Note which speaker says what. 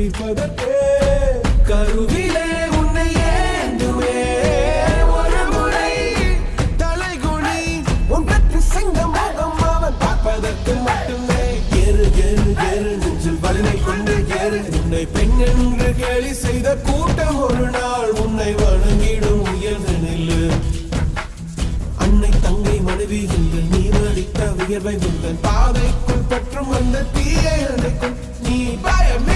Speaker 1: தீர்ப்பதற்கே கருவிலே உன்னை ஏந்துமே ஒரு முறை தலைகுனி உன் பற்றி செங்க முகம் அவன் பார்ப்பதற்கு மட்டுமே ஏறு ஏறு ஏறு நெஞ்சில் வலிமை கொண்டு ஏறு உன்னை பெண் என்று கேலி செய்த கூட்டம் ஒரு நாள் உன்னை வணங்கிடும் உயர்ந்து நில்லு அன்னை தங்கை மனைவி என்று நீ வடித்த வியர்வை உங்கள் பாதைக்குள் பற்றும் அந்த தீயை அணைக்கும் நீ பயம்